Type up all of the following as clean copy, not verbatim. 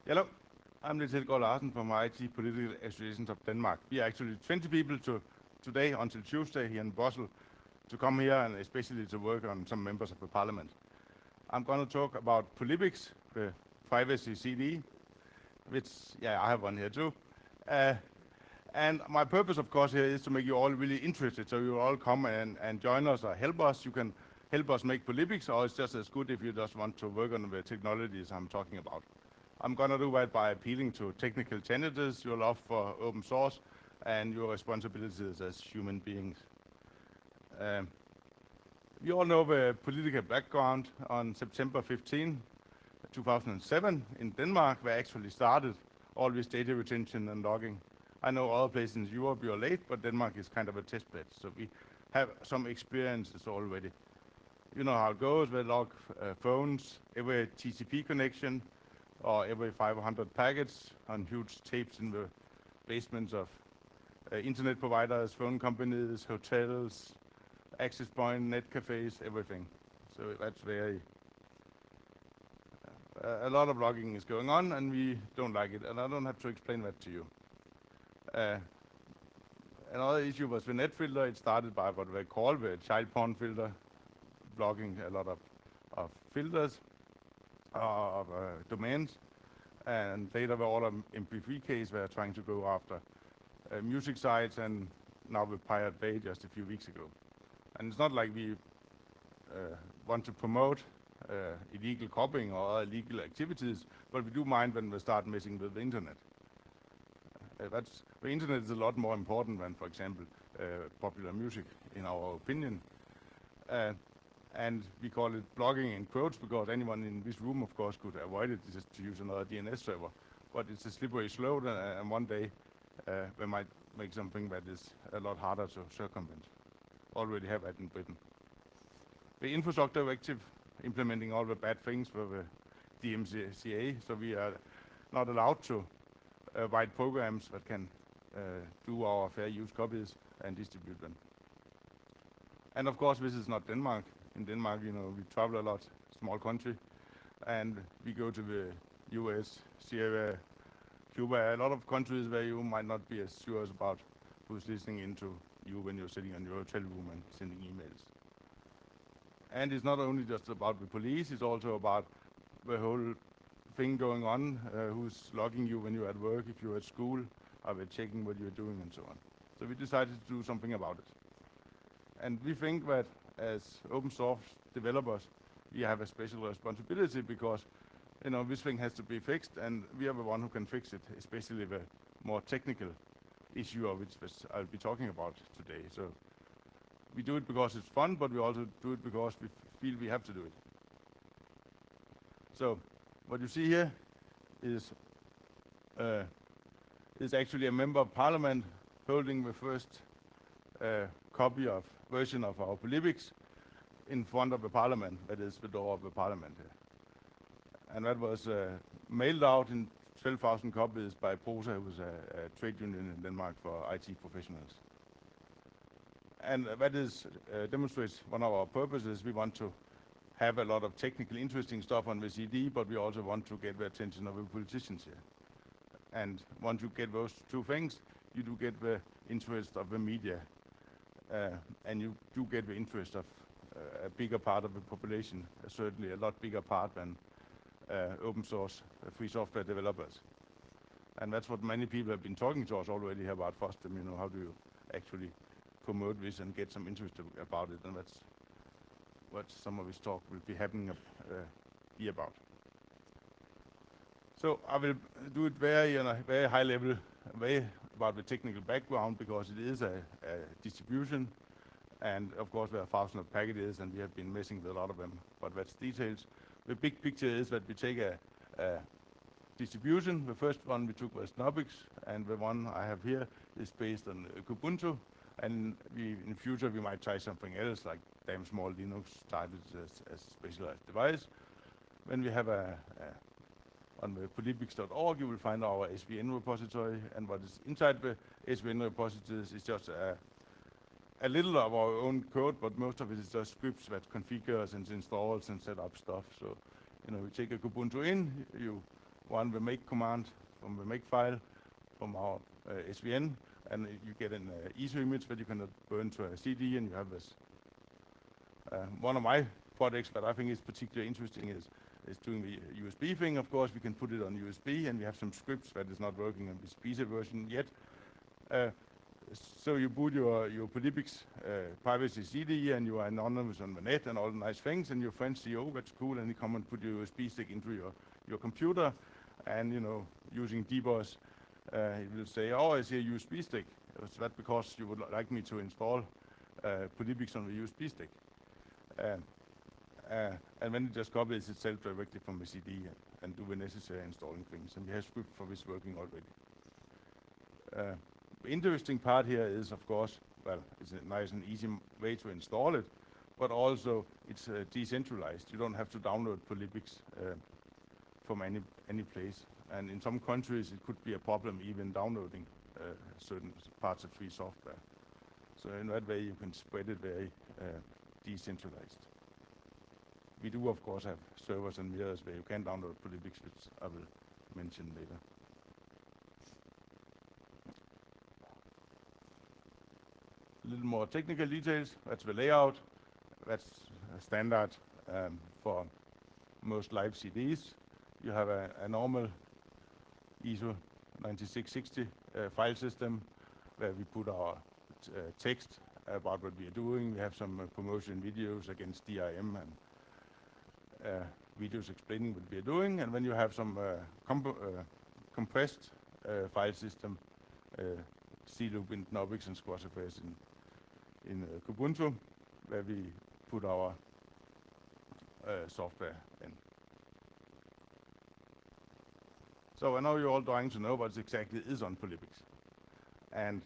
Hello, I'm Niels Helgaard Larsen from IT Political Associations of Denmark. We are actually 20 people today until Tuesday here in Brussels to come here and especially to work on some members of the parliament. I'm going to talk about polippix, the privacy CD, which, I have one here too. And my purpose, of course, here is to make you all really interested, so you all come and join us or help us. You can help us make polippix, or it's just as good if you just want to work on the technologies I'm talking about. I'm going to do that by appealing to technical challenges, your love for open source, and your responsibilities as human beings. You all know the political background. On September 15, 2007, in Denmark, they actually started all this data retention and logging. I know other places in Europe you're late, but Denmark is kind of a test bed, so we have some experiences already. You know how it goes. They log phones, every TCP connection, or every 500 packets on huge tapes in the basements of internet providers, phone companies, hotels, access point, net cafes, everything. So that's very, a lot of logging is going on, and we don't like it, and I don't have to explain that to you. Another issue was the net filter. It started by what they call the child porn filter, blocking a lot of filters, of domains, and later the all MP3 case were trying to go after music sites, and now with Pirate Bay just a few weeks ago. And it's not like we want to promote illegal copying or illegal activities, but we do mind when we start messing with the internet. The internet is a lot more important than, for example, popular music, in our opinion. And we call it blogging in quotes because anyone in this room, of course, could avoid it just to use another DNS server. But it's a slippery slope, and one day we might make something that is a lot harder to circumvent. Already have that in Britain. The infrastructure directive implementing all the bad things for the DMCA, so we are not allowed to write programs that can do our fair use copies and distribute them. And of course, this is not Denmark. In Denmark, you know, we travel a lot, small country, and we go to the US, Syria, Cuba, a lot of countries where you might not be as sure about who's listening into you when you're sitting in your hotel room and sending emails. And it's not only just about the police, it's also about the whole thing going on, who's logging you when you're at work, if you're at school, are they checking what you're doing and so on. So we decided to do something about it. And we think that as open source developers, we have a special responsibility because, you know, this thing has to be fixed, and we are the one who can fix it, especially the more technical issue of which I'll be talking about today. So we do it because it's fun, but we also do it because we feel we have to do it. So what you see here is actually a member of parliament holding the first version of our polippix in front of the parliament, that is the door of the parliament here. And that was mailed out in 12,000 copies by PROSA, who is a trade union in Denmark for IT professionals. And that is demonstrates one of our purposes. We want to have a lot of technical, interesting stuff on the CD, but we also want to get the attention of the politicians here. And once you get those two things, you do get the interest of the media, and you do get the interest of a bigger part of the population, certainly a lot bigger part than open source free software developers. And that's what many people have been talking to us already about FOSDEM. You know, how do you actually promote this and get some interest about it? And that's what some of this talk will be happening be about. So I will do it very, very high level, very about the technical background, because it is a distribution, and of course there are thousands of packages, and we have been messing with a lot of them. But that's details. The big picture is that we take a distribution. The first one we took was Knoppix, and the one I have here is based on Ubuntu. And in future we might try something else, like damn small Linux started as specialized device. When we have on the polippix.org, you will find our SVN repository, and what is inside the SVN repositories is just a little of our own code, but most of it is just scripts that configures and installs and set up stuff. So, you know, you take a Ubuntu in, you run the make command from the make file from our SVN, and you get an ISO image that you can burn to a CD, and you have this. One of my projects that I think is particularly interesting is doing the USB thing. Of course, we can put it on USB, and we have some scripts that is not working on this beta version yet. So you boot your polippix privacy CD, and you are anonymous on the net and all the nice things, and your friends see, oh, that's cool, and you come and put your USB stick into your computer, and using DBoss, it will say, oh, I see a USB stick. Is that because you would like me to install polippix on the USB stick? And then it just copies itself directly from the CD and do the necessary installing things. And we have script for this working already. The interesting part here is, of course, well, it's a nice and easy way to install it, but also it's decentralized. You don't have to download polippix from any place. And in some countries, it could be a problem even downloading certain parts of free software. So in that way, you can spread it very decentralized. We do, of course, have servers and mirrors where you can download polippix, which I will mention later. A little more technical details. That's the layout. That's standard for most live CDs. You have a normal ISO 9660 file system where we put our text about what we are doing. We have some promotion videos against DRM and videos explaining what we are doing. And then you have some compressed file system, C-loop in Knoppix and Squashifers in Kubuntu, where we put our software in. So I know you're all dying to know what exactly is on polippix. And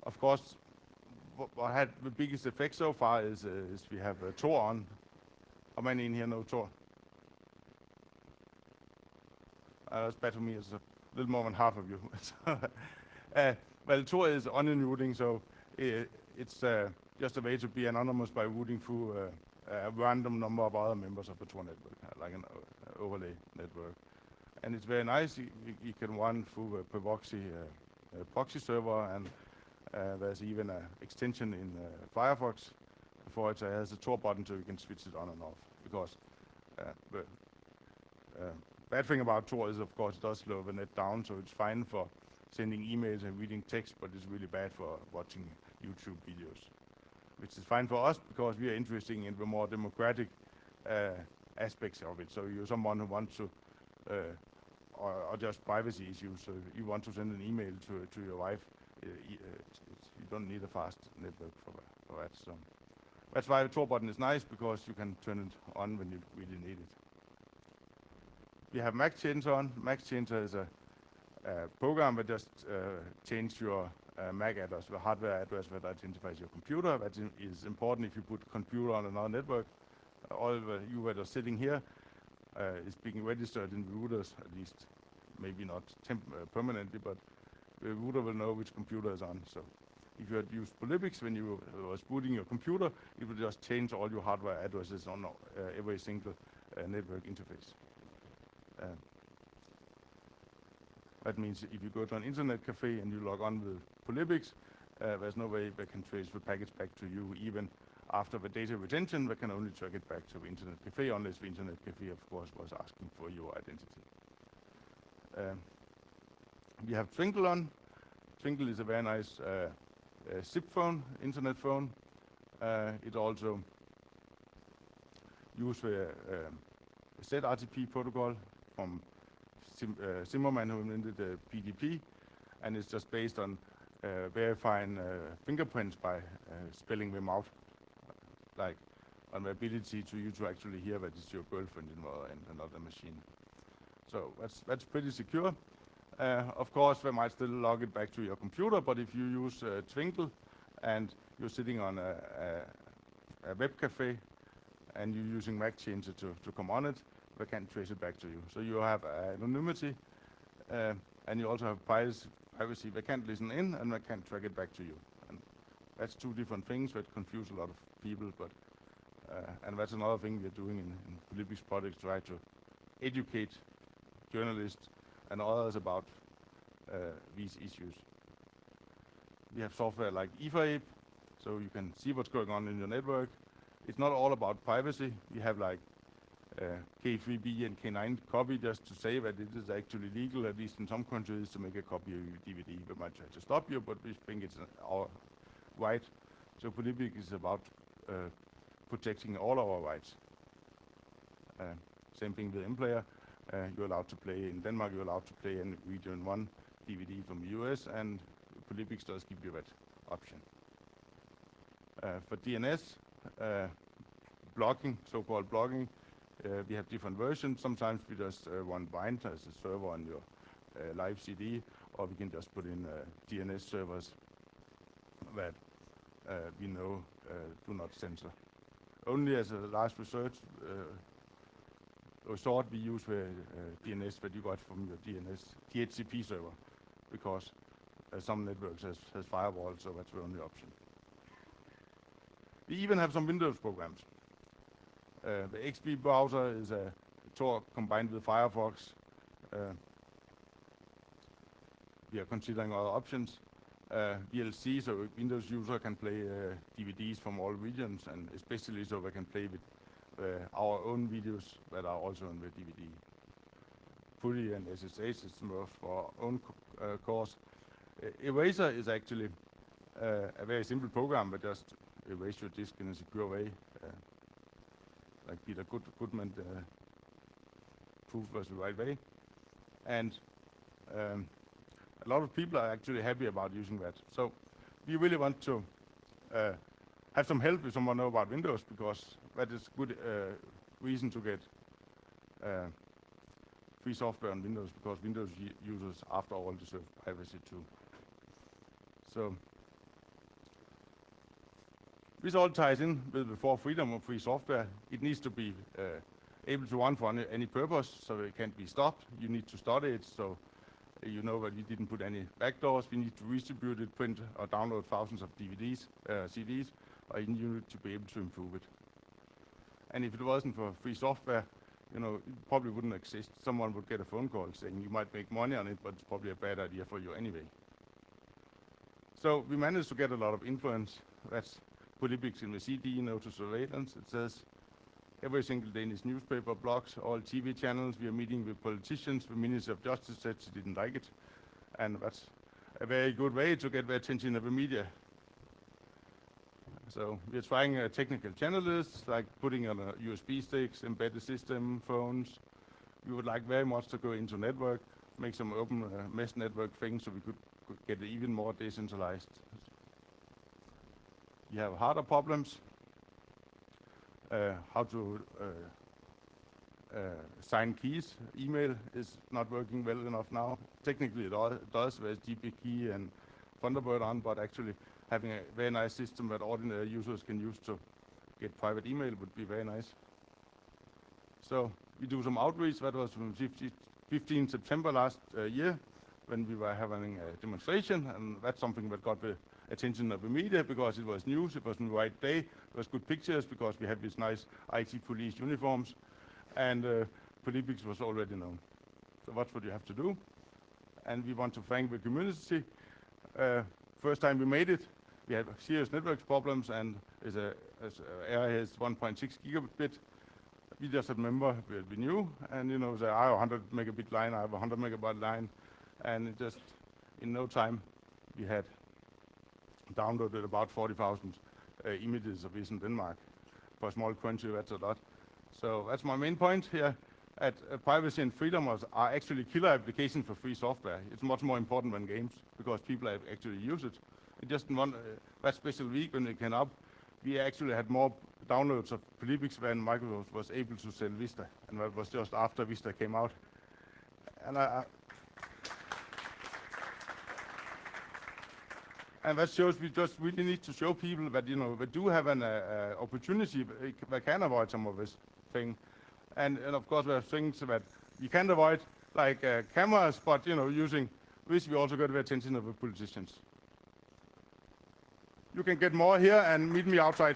of course, what had the biggest effect so far is we have Tor on. How many in here know Tor? That's better for me, it's a little more than half of you. Well, Tor is onion so it's just a way to be anonymous by routing through a random number of other members of the Tor network, like an overlay network. And it's very nice. You can run through a proxy server, and there's even an extension in Firefox for it. It has a Tor button so you can switch it on and off. Because the bad thing about Tor is, of course, it does slow the net down, so it's fine for sending emails and reading text, but it's really bad for watching YouTube videos, which is fine for us because we are interested in the more democratic aspects of it. So you're someone who wants to or just privacy issues. So you want to send an email to your wife, you don't need a fast network for that. So that's why the Tor button is nice, because you can turn it on when you really need it. We have Mac Changer on. Mac Changer is a program that just changes your MAC address, the hardware address that identifies your computer. That is important if you put computer on another network. All you that are sitting here is being registered in the routers, at least, maybe not permanently, but the router will know which computer is on. So if you had used polippix when you was booting your computer, it would just change all your hardware addresses on every single network interface. That means if you go to an internet cafe and you log on with polippix, there's no way they can trace the package back to you. Even after the data retention, they can only track it back to the internet cafe, unless the internet cafe, of course, was asking for your identity. We have Twinkle on. Twinkle is a very nice SIP phone, internet phone. It also uses the ZRTP protocol from Zimmerman, who invented the PDP, and it's just based on verifying fingerprints by spelling them out, like on the ability to you to actually hear that it's your girlfriend in the other end and not a machine. So that's pretty secure. Of course, they might still log it back to your computer, but if you use Twinkle and you're sitting on a web cafe and you're using Mac Changer to come on it, they can't trace it back to you. So you have anonymity, and you also have privacy. They can't listen in, and they can't track it back to you. And that's two different things that confuse a lot of people. But and that's another thing we're doing in polippix projects, try to educate journalists and others about these issues. We have software like eFape, so you can see what's going on in your network. It's not all about privacy. We have like K3B and K9 copy just to say that it is actually legal, at least in some countries, to make a copy of your DVD. We might try to stop you, but we think it's our right. So polippix is about protecting all our rights. Same thing with MPlayer. You're allowed to play in Denmark, you're allowed to play in Region 1 DVD from the US, and polippix does give you that option. For DNS, blocking, so-called blocking, we have different versions. Sometimes we just want bind as a server on your live CD, or we can just put in DNS servers that we know do not censor. Only as a last resort, we use the DNS that you got from your DHCP server, because some networks has firewalls, so that's the only option. We even have some Windows programs. The XP browser is a Tor combined with Firefox. We are considering other options. VLC, so a Windows user can play DVDs from all regions, and especially so they can play with our own videos that are also on the DVD. PuTTY and SSH is more for our own course. Eraser is actually a very simple program, but just erase your disk in a secure way, like Peter Goodman proved was the right way. And a lot of people are actually happy about using that. So we really want to have some help if someone knows about Windows, because that is a good reason to get free software on Windows, because Windows users, after all, deserve privacy too. So this all ties in with the freedom of free software. It needs to be able to run for any purpose, so it can't be stopped. You need to study it, so you know that we didn't put any backdoors. We need to redistribute it, print or download thousands of DVDs, CDs, or you need to be able to improve it. And if it wasn't for free software, you know, it probably wouldn't exist. Someone would get a phone call saying you might make money on it, but it's probably a bad idea for you anyway. So we managed to get a lot of influence. That's polippix in the CD, no to surveillance. It says every single Danish newspaper, blogs, all TV channels. We are meeting with politicians. The Minister of Justice said she didn't like it. And that's a very good way to get the attention of the media. So we're trying technical channels, like putting on USB sticks, embedded system, phones. We would like very much to go into network, make some open mesh network things so we could get it even more decentralized. We have harder problems. How to sign keys. Email is not working well enough now. Technically it does, there's GP and Thunderbird on, but actually having a very nice system that ordinary users can use to get private email would be very nice. So we do some outreach. That was from 15 September last year, when we were having a demonstration, and that's something that got the attention of the media because it was news, it was on the right day, it was good pictures because we have these nice IT police uniforms, and polippix was already known. So that's what you have to do. And we want to thank the community. First time we made it, we had serious network problems, and area is 1.6 gigabit. We just remember we knew, and you know, I have a 100 megabit line, I have a 100 megabyte line, and it just in no time we had downloaded about 40,000 images of this in Denmark. For a small country, that's a lot. So that's my main point here. Privacy and freedom are actually killer applications for free software. It's much more important than games, because people have actually use it. Just in that special week when it came up, we actually had more downloads of polippix than Microsoft was able to sell Vista, and that was just after Vista came out. And and that shows we just really need to show people that, you know, they do have an opportunity, they can avoid some of this thing. And of course, there are things that we can't avoid, like cameras, but, you know, using this, we also got the attention of the politicians. You can get more here and meet me outside.